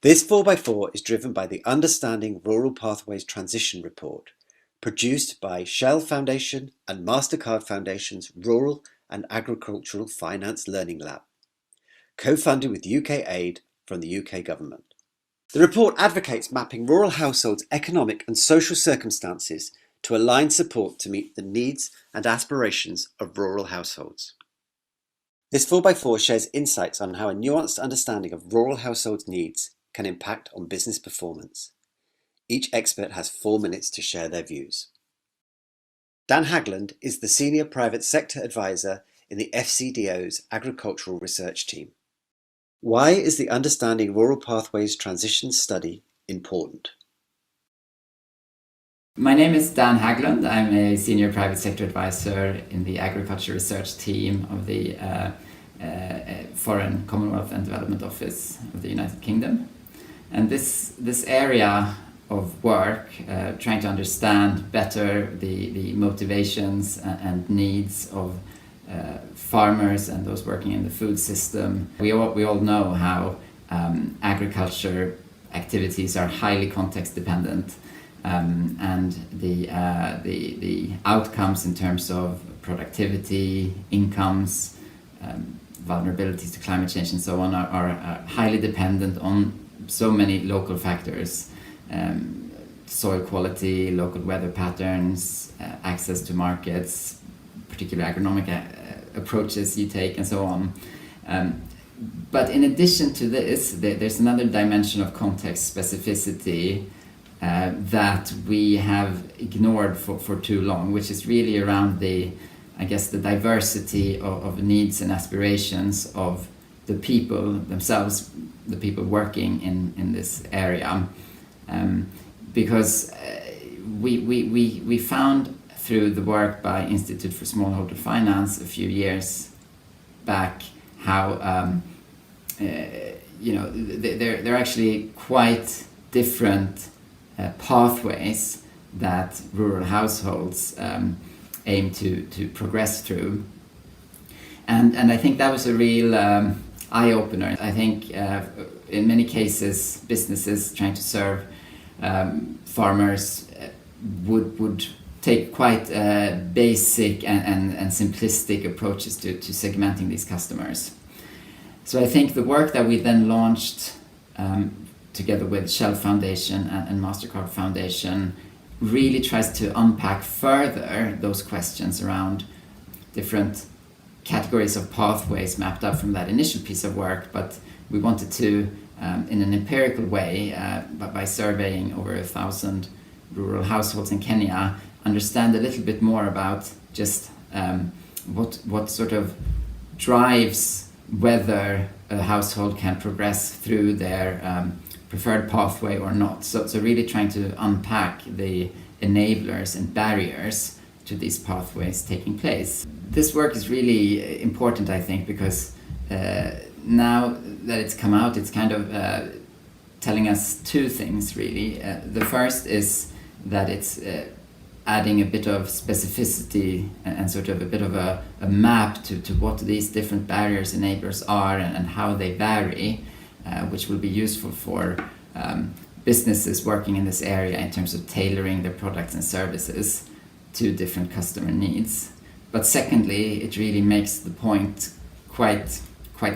This 4x4 is driven by the Understanding Rural Pathways Transition Report, produced by Shell Foundation and MasterCard Foundation's Rural and Agricultural Finance Learning Lab, co-funded with UK aid from the UK government. The report advocates mapping rural households' economic and social circumstances to align support to meet the needs and aspirations of rural households. This 4x4 shares insights on how a nuanced understanding of rural households' needs can impact on business performance. Each expert has 4 minutes to share their views. Dan Haglund is the Senior Private Sector Advisor in the FCDO's Agricultural Research team. Why is the Understanding Rural Pathways Transition study important? My name is Dan Haglund. I'm a Senior Private Sector Advisor in the Agriculture Research team of the Foreign, Commonwealth and Development Office of the United Kingdom. And this area of work, trying to understand better the motivations and needs of farmers and those working in the food system. We all know how agriculture activities are highly context dependent, and the outcomes in terms of productivity, incomes, vulnerabilities to climate change and so on are highly dependent on so many local factors. Soil quality, local weather patterns, access to markets, particular agronomic approaches you take and so on. But in addition to this, there's another dimension of context specificity that we have ignored for too long, which is really around the diversity of needs and aspirations of the people themselves, the people working in this area. Because we found through the work by Institute for Smallholder Finance a few years back how there are actually quite different pathways that rural households aim to progress through, and I think that was a real eye-opener. I think in many cases businesses trying to serve farmers would take quite basic and simplistic approaches to segmenting these customers. So I think the work that we then launched together with Shell Foundation and MasterCard Foundation really tries to unpack further those questions around different categories of pathways mapped out from that initial piece of work, but we wanted to, in an empirical way, by surveying over 1,000 rural households in Kenya, understand a little bit more about just what sort of drives whether a household can progress through their preferred pathway or not. So really trying to unpack the enablers and barriers to these pathways taking place. This work is really important, I think, because now that it's come out, it's kind of telling us two things, really. The first is that it's adding a bit of specificity and sort of a bit of a map to what these different barriers, enablers are and how they vary, which will be useful for businesses working in this area in terms of tailoring their products and services to different customer needs. But secondly, it really makes the point quite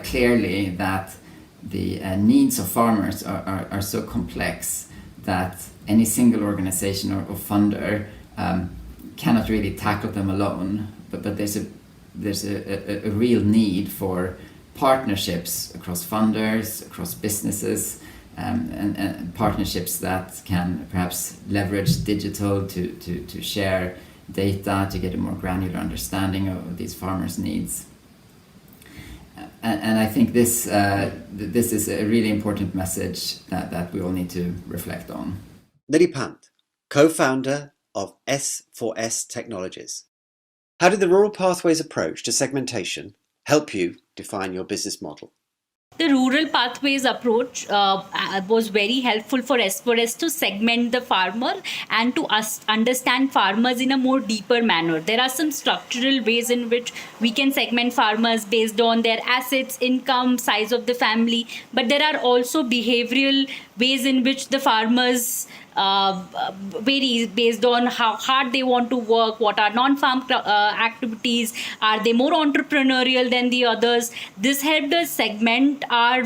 clearly that the needs of farmers are so complex that any single organization or funder cannot really tackle them alone. But there's a real need for partnerships across funders, across businesses, and partnerships that can perhaps leverage digital to share data to get a more granular understanding of these farmers' needs. And I think this is a really important message that we all need to reflect on. Nidhi Pant, co-founder of S4S Technologies. How did the Rural Pathways approach to segmentation help you define your business model? The rural pathways approach was very helpful for us to segment the farmer and to understand farmers in a more deeper manner. There are some structural ways in which we can segment farmers based on their assets, income, size of the family, but there are also behavioral ways in which the farmers varies based on how hard they want to work, what are non-farm activities, are they more entrepreneurial than the others. This helped us segment our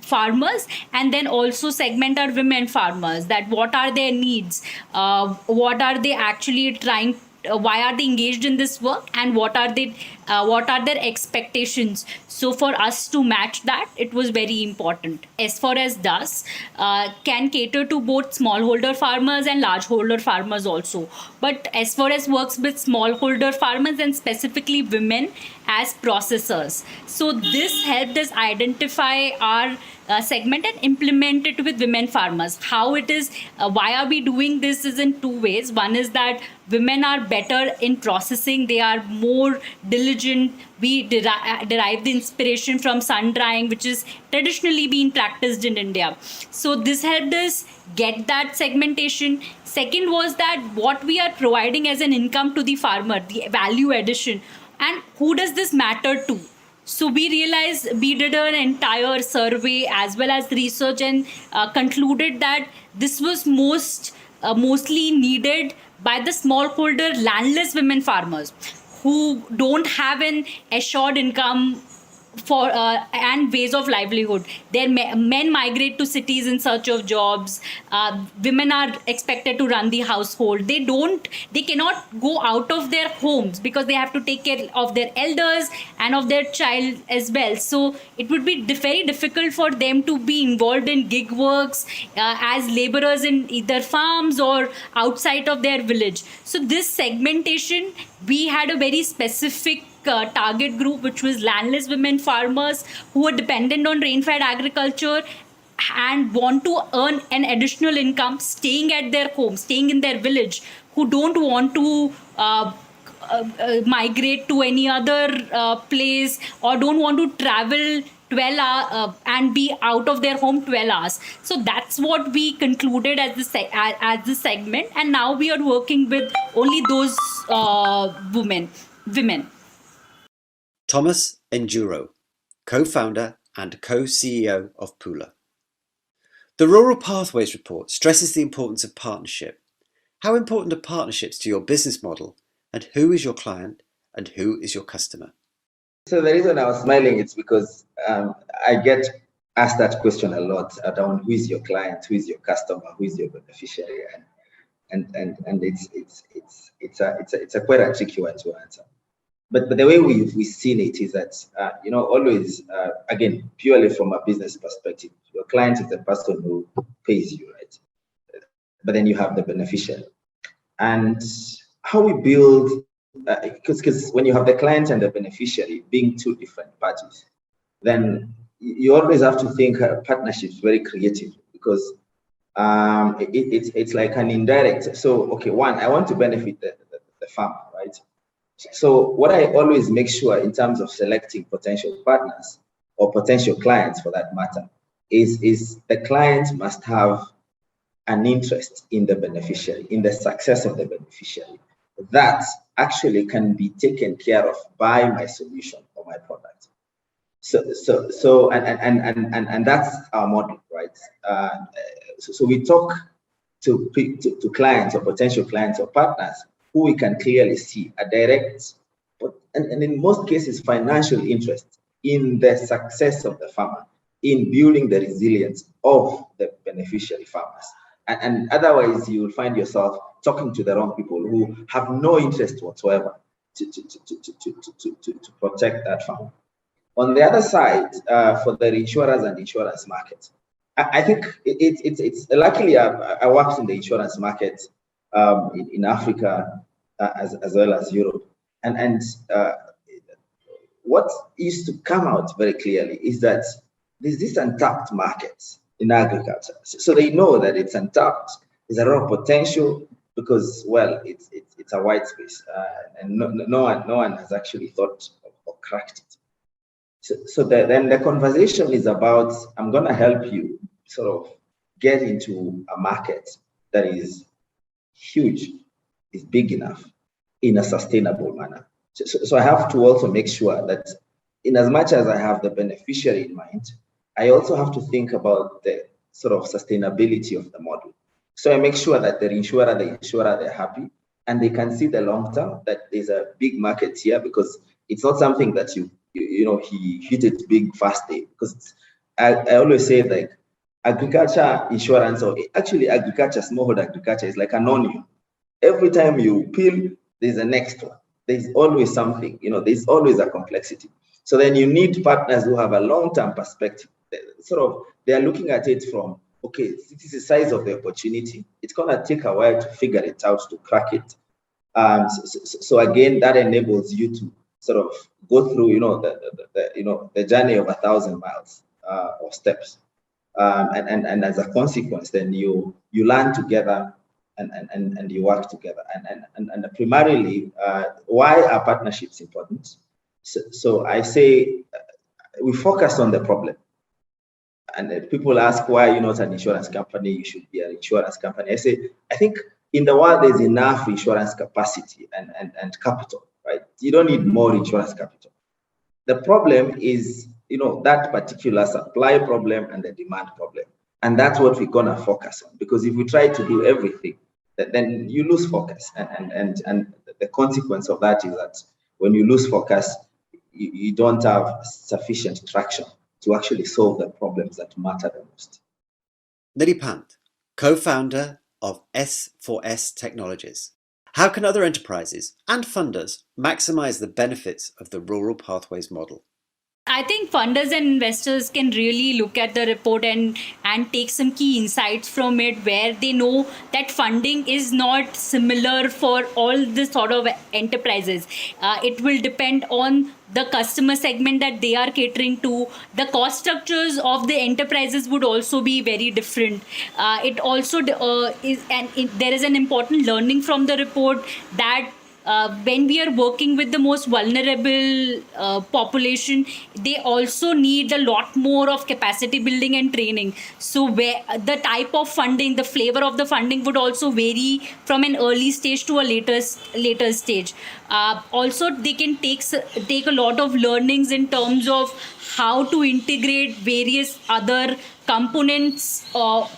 farmers and then also segment our women farmers, that what are their needs, what are they actually trying, why are they engaged in this work, and what are their expectations. So for us to match that, it was very important. As far as DAS can cater to both smallholder farmers and largeholder farmers also, but as far as works with smallholder farmers and specifically women as processors. So this helped us identify our segment and implement it with women farmers. How it is, why are we doing this is in two ways. One is that women are better in processing, they are more diligent. We derive the inspiration from sun drying, which is traditionally being practiced in India. So this helped us get that segmentation. Second was that what we are providing as an income to the farmer, the value addition, and who does this matter to. So we realized, we did an entire survey as well as research, and concluded that this was mostly needed by the smallholder landless women farmers who don't have an assured income for and ways of livelihood. Their men migrate to cities in search of jobs. Women are expected to run the household. They cannot go out of their homes because they have to take care of their elders and of their child as well. So it would be very difficult for them to be involved in gig works as laborers in either farms or outside of their village. So this segmentation, we had a very specific target group, which was landless women farmers who were dependent on rain-fed agriculture and want to earn an additional income staying at their home, staying in their village, who don't want to migrate to any other place, or don't want to travel 12 hours and be out of their home 12 hours. So that's what we concluded as the segment, and now we are working with only those women. Thomas Njeru, co-founder and co-CEO of Pula. The Rural Pathways Report stresses the importance of partnership. How important are partnerships to your business model, and who is your client and who is your customer? So the reason I was smiling is because I get asked that question a lot around who is your client, who is your customer, who is your beneficiary, and it's a quite a tricky one to answer. But the way we've seen it is that always again, purely from a business perspective, your client is the person who pays you, right? But then you have the beneficiary, and how we build. Because when you have the client and the beneficiary being two different parties, then you always have to think partnerships very creative, because it's like an indirect. So okay, one, I want to benefit the farmer, right? So what I always make sure in terms of selecting potential partners or potential clients for that matter is the client must have an interest in the beneficiary, in the success of the beneficiary, that actually can be taken care of by my solution or my product. So and that's our model, right? So we talk to clients or potential clients or partners who we can clearly see a direct, and in most cases, financial interest in the success of the farmer, in building the resilience of the beneficiary farmers. And otherwise, you will find yourself talking to the wrong people who have no interest whatsoever to protect that farm. On the other side, for the insurers and insurance market, I think it's luckily I worked in the insurance market in Africa as well as Europe, and what used to come out very clearly is that there's this untapped market in agriculture. So they know that it's untapped. There's a lot of potential because, well, it's a white space, and no one has actually thought or cracked it. Then the conversation is about, I'm going to help you sort of get into a market that is huge, is big enough in a sustainable manner. So I have to also make sure that in as much as I have the beneficiary in mind, I also have to think about the sort of sustainability of the model. So I make sure that the insurer, they're happy and they can see the long term, that there's a big market here, because it's not something that he hit it big fast day. Because I always say, like, agriculture insurance, or actually agriculture, smallholder agriculture, is like an onion. Every time you peel, there's a next one. There's always something, there's always a complexity. So then you need partners who have a long-term perspective. They are looking at it from, okay, this is the size of the opportunity. It's gonna take a while to figure it out, to crack it. So again, that enables you to sort of go through, the journey of 1,000 miles or steps. And as a consequence, then you learn together and you work together. And primarily, why are partnerships important? So I say we focus on the problem. And people ask, why are you not an insurance company? You should be an insurance company. I say, I think in the world, there's enough insurance capacity and capital, right? You don't need more insurance capital. The problem is, that particular supply problem and the demand problem. And that's what we're gonna focus on, because if we try to do everything, then you lose focus. And the consequence of that is that when you lose focus, you don't have sufficient traction to actually solve the problems that matter the most. Nidhi Pant, co-founder of S4S Technologies. How can other enterprises and funders maximize the benefits of the Rural Pathways model? I think funders and investors can really look at the report and take some key insights from it, where they know that funding is not similar for all the sort of enterprises. It will depend on the customer segment that they are catering to. The cost structures of the enterprises would also be very different. It also there is an important learning from the report that when we are working with the most vulnerable population, they also need a lot more of capacity building and training. So where the type of funding, the flavor of the funding would also vary from an early stage to a later stage. Also, they can take a lot of learnings in terms of how to integrate various other components of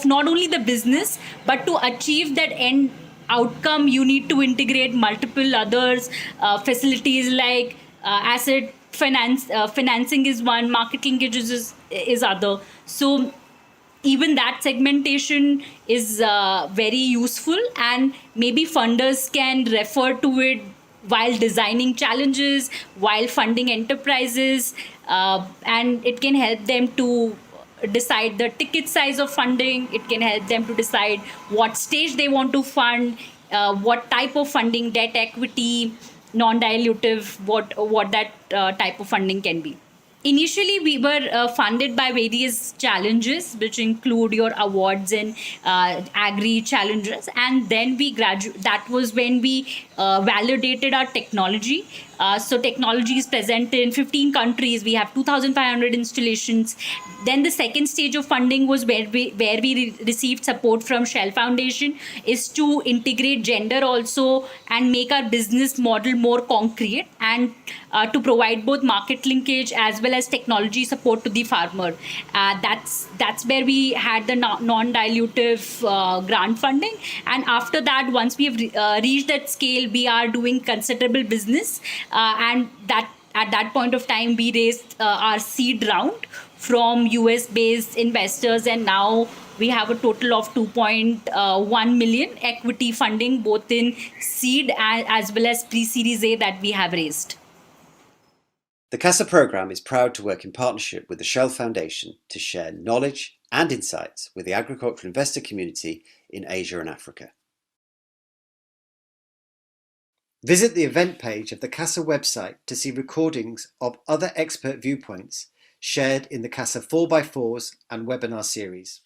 not only the business, but to achieve that end outcome, you need to integrate multiple others facilities like asset financing is one, market linkages is other. So even that segmentation is very useful, and maybe funders can refer to it while designing challenges, while funding enterprises, and it can help them to decide the ticket size of funding. It can help them to decide what stage they want to fund, what type of funding, debt, equity, non-dilutive, what that type of funding can be. Initially, we were funded by various challenges, which include your awards and agri challenges. And then that was when we validated our technology. So technology is present in 15 countries. We have 2,500 installations. Then the second stage of funding was where we received support from Shell Foundation, is to integrate gender also and make our business model more concrete, and to provide both market linkage as well as technology support to the farmer. That's where we had the non-dilutive grant funding. And after that, once we have reached that scale, we are doing considerable business. And that at that point of time, we raised our seed round from US-based investors, and now we have a total of 2.1 million equity funding, both in seed as well as pre-series A that we have raised. The CASA programme is proud to work in partnership with the Shell Foundation to share knowledge and insights with the agricultural investor community in Asia and Africa. Visit the event page of the CASA website to see recordings of other expert viewpoints shared in the CASA 4x4s and webinar series.